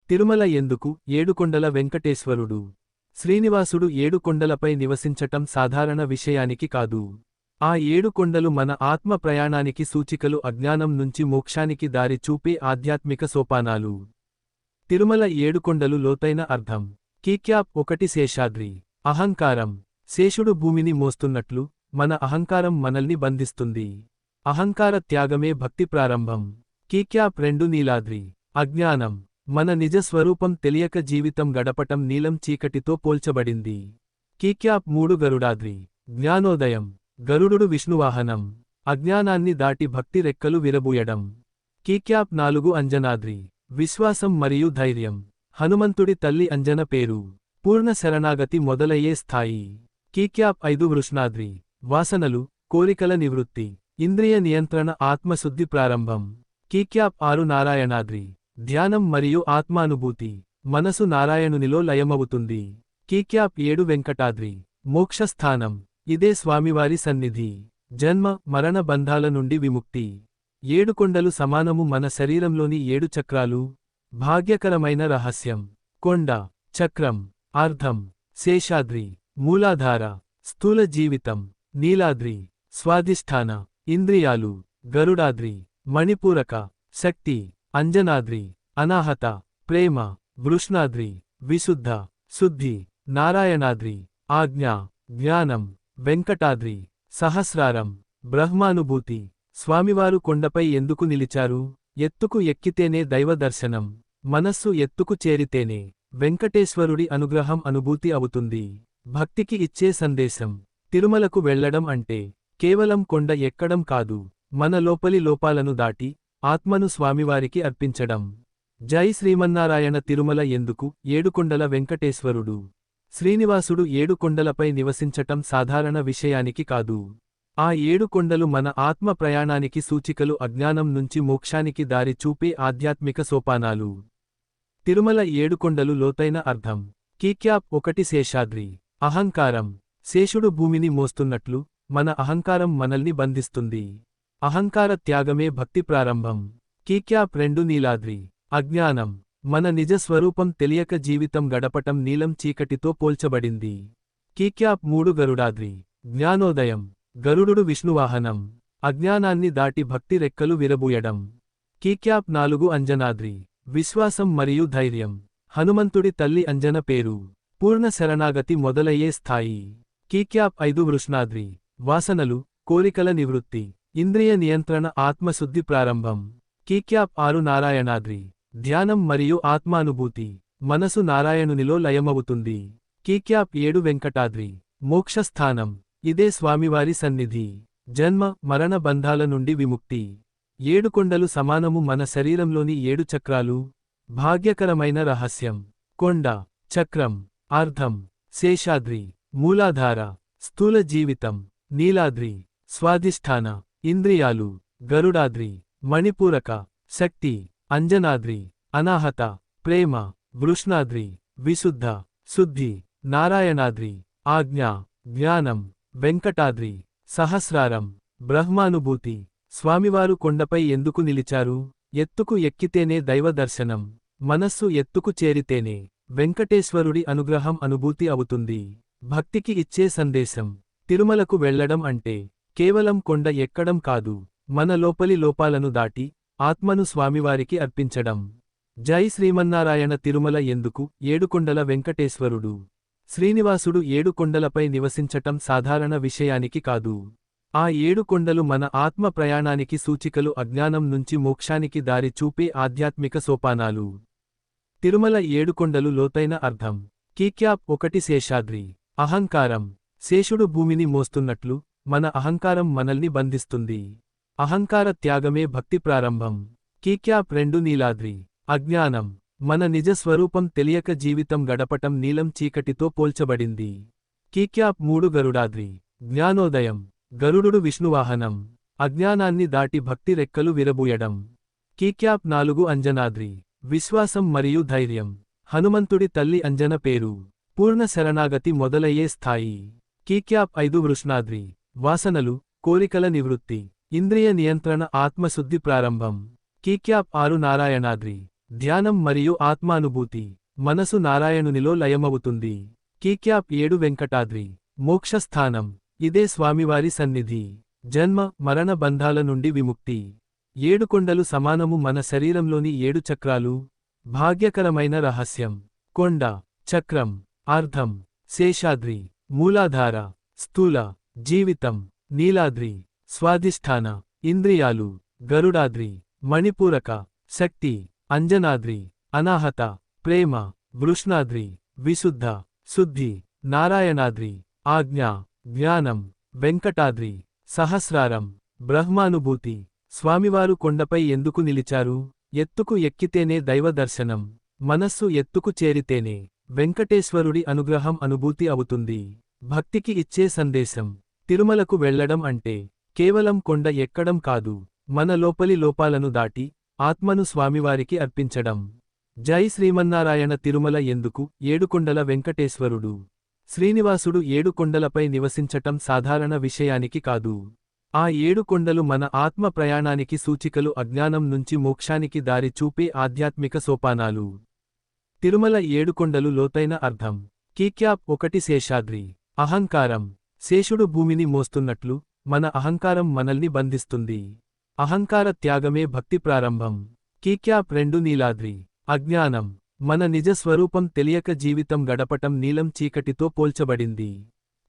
తిరుమల ఎందుకు? ఏడుకొండల వెంకటేశ్వరుడు శ్రీనివాసుడు ఏడుకొండలపై నివసించటం సాధారణ విషయానికి కాదు. ఆ ఏడుకొండలు మన ఆత్మ ప్రయాణానికి సూచికలు, అజ్ఞానం నుంచి మోక్షానికి దారి చూపే ఆధ్యాత్మిక సోపానాలు. తిరుమల ఏడుకొండలు లోతైన అర్థం. కీక్యాప్ 1 శేషాద్రి. అహంకారం. శేషుడు భూమిని మోస్తున్నట్లు మన అహంకారం మనల్ని బంధిస్తుంది. అహంకార త్యాగమే భక్తి ప్రారంభం. కీక్యాప్ 2 నీలాద్రి. అజ్ఞానం. మన నిజ స్వరూపం తెలియక జీవితం గడపటం నీలం చీకటితో పోల్చబడింది. కీక్యాప్ 3 గరుడాద్రి. జ్ఞానోదయం. గరుడుడు విష్ణువాహనం. అజ్ఞానాన్ని దాటి భక్తి రెక్కలు విరబూయడం. కీక్యాప్ 4 అంజనాద్రి. విశ్వాసం మరియు ధైర్యం. హనుమంతుడి తల్లి అంజన పేరు. పూర్ణ శరణాగతి మొదలయ్యే స్థాయి. కీక్యాప్ 5 వృష్ణాద్రి. వాసనలు, కోరికల నివృత్తి. ఇంద్రియ నియంత్రణ, ఆత్మశుద్ధి ప్రారంభం. కీక్యాప్ 6 నారాయణాద్రి. ధ్యానం మరియు ఆత్మానుభూతి. మనసు నారాయణునిలో లయమవుతుంది. కీక్యాప్ 7 వెంకటాద్రి. మోక్షస్థానం. ఇదే స్వామివారి సన్నిధి. జన్మ, మరణ బంధాల నుండి విముక్తి. ఏడుకొండలు సమానము మన శరీరంలోని 7 చక్రాలు. భాగ్యకరమైన రహస్యం. కొండ. చక్రం. అర్థం. శేషాద్రి. మూలాధార. స్థూల జీవితం. నీలాద్రి. స్వాధిష్ఠాన. ఇంద్రియాలు. గరుడాద్రి. మణిపూరక. శక్తి. అంజనాద్రి. అనాహత. ప్రేమ. వృష్ణాద్రి. విశుద్ధ. శుద్ధి. నారాయణాద్రి. ఆజ్ఞ. జ్ఞానం. వెంకటాద్రి. సహస్రారం. బ్రహ్మానుభూతి. స్వామివారు కొండపై ఎందుకు నిలిచారు? ఎత్తుకు ఎక్కితేనే దైవదర్శనం. మనస్సు ఎత్తుకు చేరితేనే వెంకటేశ్వరుడి అనుగ్రహం అనుభూతి అవుతుంది. భక్తికి ఇచ్చే సందేశం. తిరుమలకు వెళ్లడం అంటే కేవలం కొండ ఎక్కడం కాదు, మన లోపలి లోపాలను దాటి ఆత్మను స్వామివారికి అర్పించడం. జై శ్రీమన్నారాయణ. తిరుమల ఎందుకు? ఏడుకొండల వెంకటేశ్వరుడు శ్రీనివాసుడు ఏడుకొండలపై నివసించటం సాధారణ విషయానికి కాదు. ఆ ఏడుకొండలు మన ఆత్మ ప్రయాణానికి సూచికలు, అజ్ఞానం నుంచి మోక్షానికి దారి చూపే ఆధ్యాత్మిక సోపానాలు. తిరుమల ఏడుకొండలు లోతైన అర్థం. కీక్యాప్ 1 శేషాద్రి. అహంకారం. శేషుడు భూమిని మోస్తున్నట్లు మన అహంకారం మనల్ని బంధిస్తుంది. అహంకార త్యాగమే భక్తి ప్రారంభం. కీక్యాప్ 2 నీలాద్రి. అజ్ఞానం. మన నిజ స్వరూపం తెలియక జీవితం గడపటం నీలం చీకటితో పోల్చబడింది. కీక్యాప్ 3 గరుడాద్రి. జ్ఞానోదయం. గరుడుడు విష్ణువాహనం. అజ్ఞానాన్ని దాటి భక్తి రెక్కలు విరబూయడం. కీక్యాప్ 4 అంజనాద్రి. విశ్వాసం మరియు ధైర్యం. హనుమంతుడి తల్లి అంజన పేరు. పూర్ణ శరణాగతి మొదలయ్యే స్థాయి. కీక్యాప్ 5 వృష్ణాద్రి. వాసనలు, కోరికల నివృత్తి. ఇంద్రియ నియంత్రణ, ఆత్మశుద్ధి ప్రారంభం. కీక్యాప్ 6 నారాయణాద్రి. ధ్యానం మరియు ఆత్మానుభూతి. మనసు నారాయణునిలో లయమవుతుంది. కీక్యాప్ 7 వెంకటాద్రి. మోక్షస్థానం. ఇదే స్వామివారి సన్నిధి. జన్మ, మరణ బంధాల నుండి విముక్తి. ఏడుకొండలు సమానము మన శరీరంలోని 7 చక్రాలు. భాగ్యకరమైన రహస్యం. కొండ. చక్రం. అర్థం. శేషాద్రి. మూలాధార. స్థూల జీవితం. నీలాద్రి. స్వాధిష్ఠాన. ఇంద్రియాలు. గరుడాద్రి. మణిపూరక. శక్తి. అంజనాద్రి. అనాహత. ప్రేమ. వృష్ణాద్రి. విశుద్ధ. శుద్ధి. నారాయణాద్రి. ఆజ్ఞ. జ్ఞానం. వెంకటాద్రి. సహస్రారం. బ్రహ్మానుభూతి. స్వామివారు కొండపై ఎందుకు నిలిచారు? ఎత్తుకు ఎక్కితేనే దైవదర్శనం. మనస్సు ఎత్తుకు చేరితేనే వెంకటేశ్వరుడి అనుగ్రహం అనుభూతి అవుతుంది. భక్తికి ఇచ్చే సందేశం. తిరుమలకు వెళ్లడం అంటే కేవలం కొండ ఎక్కడం కాదు, మన లోపలి లోపాలను దాటి ఆత్మను స్వామివారికి అర్పించడం. జై శ్రీమన్నారాయణ. తిరుమల ఎందుకు? ఏడుకొండల వెంకటేశ్వరుడు శ్రీనివాసుడు ఏడుకొండలపై నివసించటం సాధారణ విషయానికి కాదు. ఆ ఏడుకొండలు మన ఆత్మ ప్రయాణానికి సూచికలు, అజ్ఞానం నుంచి మోక్షానికి దారి చూపే ఆధ్యాత్మిక సోపానాలు. తిరుమల ఏడుకొండలు లోతైన అర్థం. కీక్యాప్ 1 శేషాద్రి. అహంకారం. శేషుడు భూమిని మోస్తున్నట్లు మన అహంకారం మనల్ని బంధిస్తుంది. అహంకార త్యాగమే భక్తి ప్రారంభం. కీక్యాప్ 2 నీలాద్రి. అజ్ఞానం. మన నిజ స్వరూపం తెలియక జీవితం గడపటం నీలం చీకటితో పోల్చబడింది. కీక్యాప్ 3 గరుడాద్రి. జ్ఞానోదయం. గరుడుడు విష్ణువాహనం. అజ్ఞానాన్ని దాటి భక్తి రెక్కలు విరబూయడం. కీక్యాప్ 4 అంజనాద్రి. విశ్వాసం మరియు ధైర్యం. హనుమంతుడి తల్లి అంజన పేరు. పూర్ణ శరణాగతి మొదలయ్యే స్థాయి. కీక్యాప్ 5 వృష్ణాద్రి. వాసనలు, కోరికల నివృత్తి. ఇంద్రియ నియంత్రణ, ఆత్మశుద్ధి ప్రారంభం. కీక్యాప్ 6 నారాయణాద్రి. ధ్యానం మరియు ఆత్మానుభూతి. మనసు నారాయణునిలో లయమవుతుంది. కీక్యాప్ 7 వెంకటాద్రి మోక్షస్థానం. ఇదే స్వామివారి సన్నిధి. జన్మ మరణ బంధాల నుండి విముక్తి. 7 కొండలు సమానము మన శరీరంలోని 7 చక్రాలు. భాగ్యకరమైన రహస్యం. కొండ, చక్రం, అర్ధం, శేషాద్రి, మూలాధార, స్థూల, జీవితం, నీలాద్రి, స్వాధిష్ఠాన, ఇంద్రియాలు, గరుడాద్రి, మణిపూరక, శక్తి, అంజనాద్రి, అనాహత, ప్రేమ, వృష్ణాద్రి, విశుద్ధ, శుద్ధి, నారాయణాద్రి, ఆజ్ఞ, జ్ఞానం, వెంకటాద్రి, సహస్రారం, బ్రహ్మానుభూతి. స్వామివారు కొండపై ఎందుకు నిలిచారు? ఎత్తుకు ఎక్కితేనే దైవదర్శనం. మనస్సు ఎత్తుకు చేరితేనే వెంకటేశ్వరుడి అనుగ్రహం అనుభూతి అవుతుంది. భక్తికి ఇచ్చే సందేశం. తిరుమలకు వెళ్లడం అంటే కేవలం కొండ ఎక్కడం కాదు, మన లోపలి లోపాలను దాటి ఆత్మను స్వామివారికి అర్పించడం. జై శ్రీమన్నారాయణ. తిరుమల ఎందుకు? 7 కొండల వెంకటేశ్వరుడు శ్రీనివాసుడు 7 కొండలపై నివసించటం సాధారణ విషయానికి కాదు. ఆ 7 కొండలు మన ఆత్మ ప్రయాణానికి సూచికలు, అజ్ఞానం నుంచి మోక్షానికి దారి చూపే ఆధ్యాత్మిక సోపానాలు. తిరుమల 7 కొండలు లోతైన అర్థం. కీక్యాప్ 1 శేషాద్రి. అహంకారం. శేషుడు భూమిని మోస్తున్నట్లు మన అహంకారం మనల్ని బంధిస్తుంది. అహంకార త్యాగమే భక్తి ప్రారంభం. కీక్యాప్ 2 నీలాద్రి. అజ్ఞానం. మన నిజ స్వరూపం తెలియక జీవితం గడపటం నీలం చీకటితో పోల్చబడింది.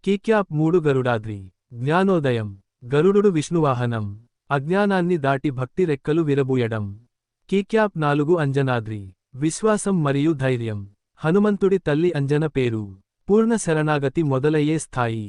కీక్యాప్ 3 గరుడాద్రి. జ్ఞానోదయం. గరుడుడు విష్ణువాహనం. అజ్ఞానాన్ని దాటి భక్తి రెక్కలు విరబూయడం. కీక్యాప్ 4 అంజనాద్రి. విశ్వాసం మరియు ధైర్యం. హనుమంతుడి తల్లి అంజన పేరు. పూర్ణ శరణాగతి మొదలయ్యే స్థాయి.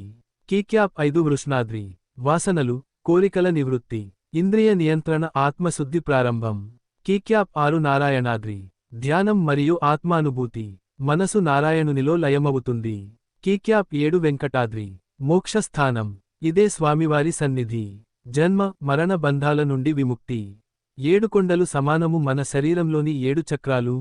కీక్యాప్ 5 వృష్ణాద్రి. వాసనలు, కోరికల నివృత్తి. ఇంద్రియ నియంత్రణ, ఆత్మశుద్ధి ప్రారంభం. కీక్యాప్ 6 నారాయణాద్రి. ధ్యానం మరియు ఆత్మానుభూతి. మనసు నారాయణునిలో లయమవుతుంది. కీక్యాప్ 7 వెంకటాద్రి. మోక్షస్థానం. ఇదే స్వామివారి సన్నిధి. జన్మ మరణ బంధాల నుండి విముక్తి. 7 కొండలు సమానము మన శరీరంలోని 7 చక్రాలు.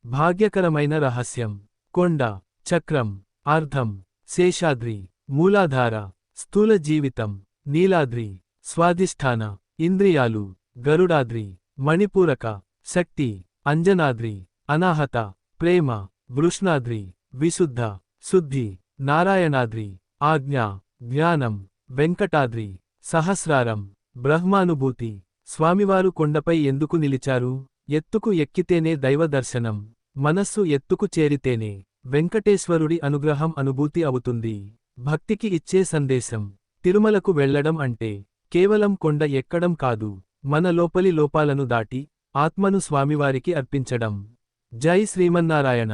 భాగ్యకరమైన రహస్యం. కొండ, చక్రం, అర్ధం, శేషాద్రి, మూలాధార, స్థూల జీవితం, నీలాద్రి, స్వాధిష్ఠాన, ఇంద్రియాలు, గరుడాద్రి, మణిపూరక, శక్తి, అంజనాద్రి, అనాహత, ప్రేమ, వృష్ణాద్రి, విశుద్ధ, శుద్ధి, నారాయణాద్రి, ఆజ్ఞ, జ్ఞానం, వెంకటాద్రి, సహస్రారం, బ్రహ్మానుభూతి. స్వామివారు కొండపై ఎందుకు నిలిచారు? ఎత్తుకు ఎక్కితేనే దైవదర్శనం. మనస్సు ఎత్తుకు చేరితేనే వెంకటేశ్వరుడి అనుగ్రహం అనుభూతి అవుతుంది. భక్తికి ఇచ్చే సందేశం. తిరుమలకు వెళ్లడం అంటే కేవలం కొండ ఎక్కడం కాదు, మన లోపలి లోపాలను దాటి ఆత్మను స్వామివారికి అర్పించడం. జై శ్రీమన్నారాయణ.